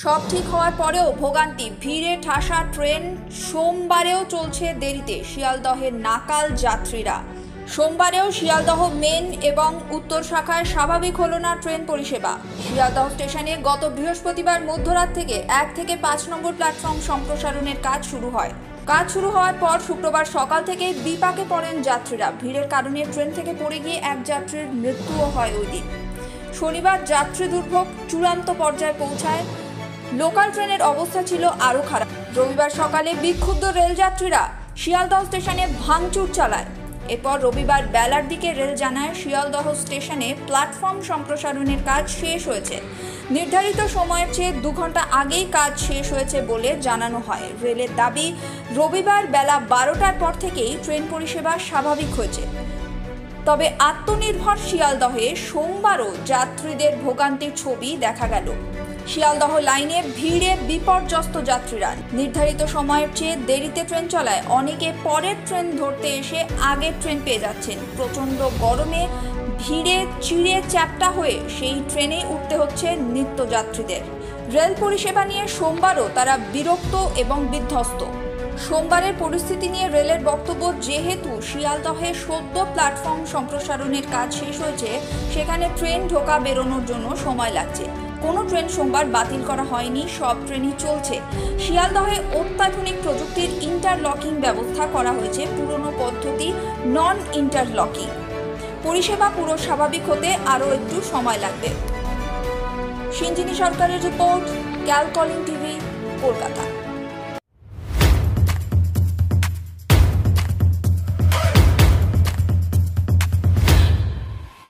সব ঠিক হওয়ার পরেও ভোগান্তি, ভিড়ে ঠাসা ট্রেন সোমবারেও চলছে দেরিতে শিয়ালদহের নাকাল যাত্রীরা। সোমবারেও শিয়ালদহ মেন এবং উত্তর শাখায় স্বাভাবিক হলো না ট্রেন পরিষেবা। শিয়ালদহ স্টেশনে গত বৃহস্পতিবার মধ্যরাত থেকে 1 থেকে 5 নম্বর প্ল্যাটফর্ম সম্প্রসারণের কাজ শুরু হয়। কাজ শুরু হওয়ার পর শুক্রবার সকাল থেকে বিপাকে পড়েন যাত্রীরা। ভিড়ের কারণে ট্রেন থেকে পড়ে গিয়ে এক যাত্রীর মৃত্যুও হয় ওই দিন। শনিবার যাত্রী দুর্ভোগ চূড়ান্ত পর্যায়ে পৌঁছায়। লোকাল ট্রেনের অবস্থা ছিল আরও খারাপ। রবিবার সকালে বিক্ষুব্ধ রেলযাত্রীরা শিয়ালদহ স্টেশনে ভাঙচুর চালায়। এরপর রবিবার বেলার দিকে রেল জানায় শিয়ালদহ স্টেশনে প্ল্যাটফর্ম সম্প্রসারণের কাজ শেষ হয়েছে। নির্ধারিত সময়ের চেয়ে 2 ঘন্টা আগেই কাজ শেষ হয়েছে বলে জানানো হয়। রেলের দাবি, রবিবার বেলা 12টার পর থেকেই ট্রেন পরিষেবা স্বাভাবিক হয়েছে। তবে আত্মনির্ভর শিয়ালদহে সোমবারও যাত্রীদের ভোগান্তির ছবি দেখা গেল। শিয়ালদহ লাইনে ভিড়ে বিপর্যস্ত যাত্রীরা। নির্ধারিত সময়ের চেয়ে দেরিতে ট্রেন চলায় অনেকে পরের ট্রেন ধরতে এসে আগের ট্রেন পেয়ে যাচ্ছেন। প্রচণ্ড গরমে ভিড়ে চিড়ে চ্যাপ্টা হয়ে সেই ট্রেনে উঠতে হচ্ছে নিত্যযাত্রীদের। রেল পরিষেবা নিয়ে সোমবারও তারা বিরক্ত এবং বিধ্বস্ত। সোমবারের পরিস্থিতি নিয়ে রেলের বক্তব্য, যেহেতু শিয়ালদহে সদ্য প্ল্যাটফর্ম সম্প্রসারণের কাজ শেষ হয়েছে, সেখানে ট্রেন ঢোকা বেরোনোর জন্য সময় লাগছে। কোনো ট্রেন সোমবার বাতিল করা হয়নি, সব ট্রেনই চলছে। শিয়ালদহে অত্যাধুনিক প্রযুক্তির ইন্টারলকিং ব্যবস্থা করা হয়েছে, পুরনো পদ্ধতি নন ইন্টারলকিং। পরিষেবা পুরো স্বাভাবিক হতে আরও একটু সময় লাগবে। সিঞ্জিনী সরকারের রিপোর্ট, ক্যালকলিং টিভি, কলকাতা।